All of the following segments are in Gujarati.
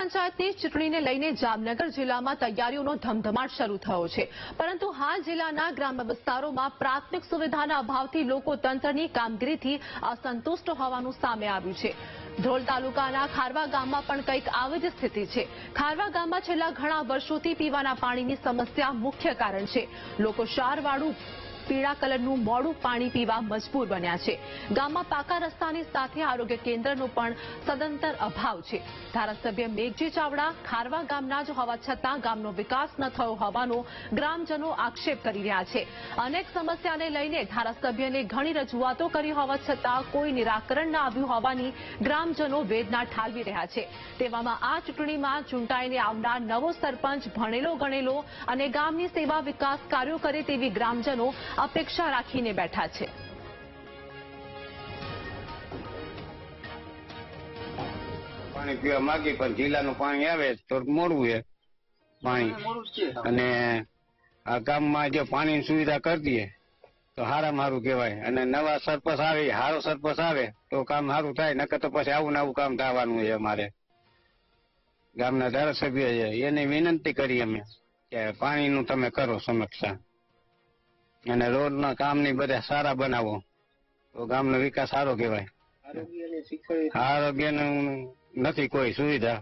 પંચાયતની ચૂંટણીને લઈને જામનગર જિલ્લામાં તૈયારીઓનો ધમધમાટ શરૂ થયો છે, પરંતુ હાલ જિલ્લાના ગ્રામ્ય વિસ્તારોમાં પ્રાથમિક સુવિધાના અભાવથી લોકો તંત્રની કામગીરીથી અસંતુષ્ટ હોવાનું સામે આવ્યું છે। ધ્રોલ તાલુકાના ખારવા ગામમાં પણ કંઈક આવી જ સ્થિતિ છે। ખારવા ગામમાં છેલ્લા ઘણા વર્ષોથી પીવાના પાણીની સમસ્યા મુખ્ય કારણ છે। લોકો ક્ષારવાળું પીળા કલરનું મોડું પાણી પીવા મજબૂર બન્યા છે। ગામમાં પાકા રસ્તાની સાથે આરોગ્ય કેન્દ્રનો પણ સદંતર અભાવ છે। ધારાસભ્ય મેઘજી ચાવડા ખારવા ગામના જ હોવા છતાં ગામનો વિકાસ ન થયો હોવાનો ગ્રામજનો આક્ષેપ કરી રહ્યા છે। અનેક સમસ્યાને લઈને ધારાસભ્યને ઘણી રજૂઆતો કરી હોવા છતાં કોઈ નિરાકરણ ન આવ્યું હોવાની ગ્રામજનો વેદના ઠાલવી રહ્યા છે। તેવામાં આ ચૂંટણીમાં ચૂંટાઈને આવનાર નવો સરપંચ ભણેલો ગણેલો અને ગામની સેવા વિકાસ કાર્યો કરે તેવી ગ્રામજનો અપેક્ષા રાખીને બેઠા છે। પાણી પીવા માંગી પણ જિલ્લાનું પાણી આવે તો મોડું છે પાણી, અને આ ગામમાં જો પાણીની સુવિધા કરી દઈએ તો સારામાં સારું કહેવાય। અને નવા સરપંચ આવે, સારો સરપંચ આવે તો કામ સારું થાય, નકર તો પછી આવું નવું કામ થવાનું છે। અમારે ગામના ધારાસભ્ય છે એને વિનંતી કરી અમે કે પાણીનું તમે કરો સમીક્ષા, અને રોડના કામની બધા સારા બનાવો તો ગામનો વિકાસ સારો કહેવાય। આરોગ્યનું નથી કોઈ સુવિધા।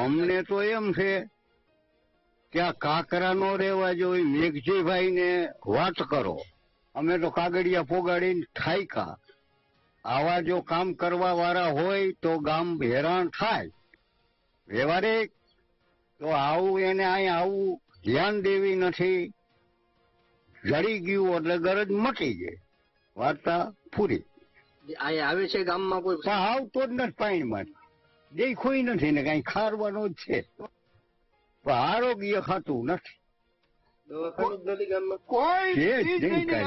અમને તો એમ છે કે આ કાકરા નો રહેવા જોઈએ, મેઘજીભાઈ ને વાત કરો। અમે તો કાગળિયા પોગાડીને ઠાયકા। આવા જો કામ કરવા વાળા હોય તો ગામ હેરાન થાય। વ્યવહારિક તો આવું એને અહીંયા આવું ધ્યાન દેવી નથી। જડી ગયું એટલે ગરજ મટી ગઈ, વાર્તા પૂરી। અહીંયા આવે છે ગામમાં કોઈ આવતો જ નથી પાણીમાં, દેખોય નથી ને કઈ ખારવાનો જ છે, પણ આરોગ્ય ખાતું નથી।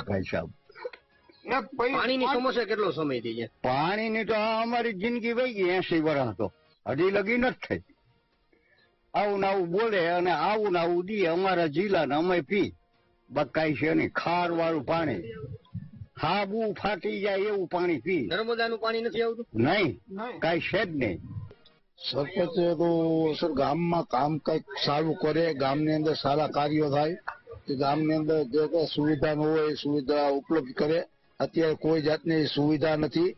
ભાઈ સાહેબ પાણીની સમસ્યા કેટલો સમય થઈ છે? પાણીની તો અમારી જિંદગી વહી ગઈ 80 વર્ષ તો હજી લગી નથી થઈ। આવું ને આવું બોલે અને આવું ને આવું દે અમારા જિલ્લાને, અમે પી બકાઈ છે નહીં। ખાર વાળું પાણી, હાબુ ફાટી જાય એવું પાણી પી। નર્મદાનું પાણી નથી આવતું? નહીં, કઈ છે જ નહીં। સરપંચ તો સર ગામમાં કામ કઈક સારું કરે, ગામની અંદર સારા કાર્યો થાય, ગામની અંદર જે કઈ સુવિધા ન હોય એ સુવિધા ઉપલબ્ધ કરે। અત્યારે કોઈ જાતની સુવિધા નથી।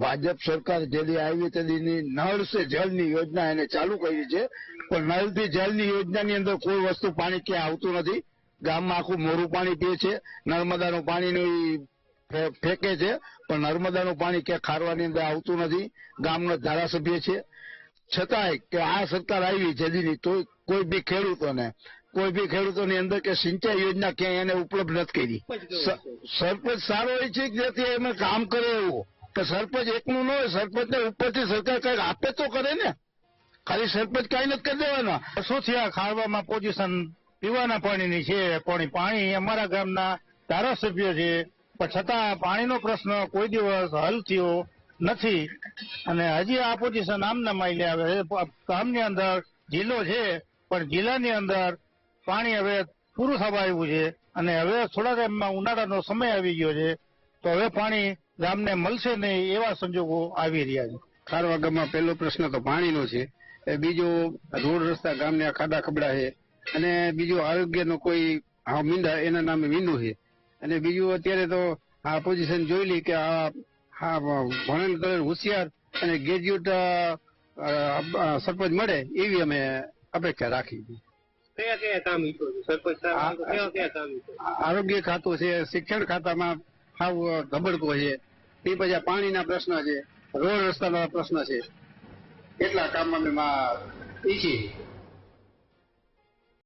ભાજપ સરકાર જેથી આવી તેની નળ સે જળની યોજના એને ચાલુ કરી છે, પણ નળ થી જળની યોજનાની અંદર કોઈ વસ્તુ પાણી ક્યાં આવતું નથી। ગામમાં આખું મોરું પાણી પીએ છે, નર્મદાનું પાણી ફેંકે છે, પણ નર્મદાનું પાણી ક્યાં ખારવાની અંદર આવતું નથી। ગામનો ધારાસભ્ય છે, છતાંય કે આ સરકાર આવી જેની તો કોઈ બી ખેડૂતોની અંદર કે સિંચાઈ યોજના ક્યાંય એને ઉપલબ્ધ નથી કરી। સરપંચ સારો હોય છે કે જેથી એમાં કામ કરે એવું, કે સરપંચ એકનું ન હોય, સરપંચને ઉપરથી સરકાર કઈક આપે તો કરે ને, ખાલી સરપંચ કઈ નથી કરી દેવાના। શું થયા ખારવામાં પોઝિશન પીવાના પાણીની છે, પાણી અમારા ગામના ધારાસભ્ય છે, પણ છતાં પાણીનો પ્રશ્ન કોઈ દિવસ હલ થયો નથી, અને હજી આ પોઝિશન આમના માઇલે આવે છે। ગામની અંદર જિલ્લો છે, પણ જિલ્લાની અંદર પાણી હવે પૂરું થવા આવ્યું છે, અને હવે થોડા ટાઈમમાં ઉનાળાનો સમય આવી ગયો છે, તો હવે પાણી ગામને મળશે નહીં એવા સંજોગો આવી રહ્યા છે। ખારવા ગામમાં પહેલો પ્રશ્ન તો પાણીનો છે, બીજો રોડ રસ્તા ગામના ખાડા ખબડા છે, અને બીજું આરોગ્યનો કોઈ મીંડા એના નામે મીંડું છે, અને બીજું અત્યારે તો આ પોઝિશન જોઈ લી કે આ ભણેલ ગણેલ હોશિયાર અને ગ્રેજ્યુએટ સરપંચ મળે એવી અમે અપેક્ષા રાખી છે। કયા કયા કામ ઈચ્છો છો સરપંચ સાહેબ? કયા કામ ઈચ્છો? આરોગ્ય ખાતું છે, શિક્ષણ ખાતામાં સાવ ધબડકો છે, એ પછી પાણીના પ્રશ્ન છે, રોડ રસ્તાના પ્રશ્ન છે, એટલા કામમાં અમે ઈચ્છીએ।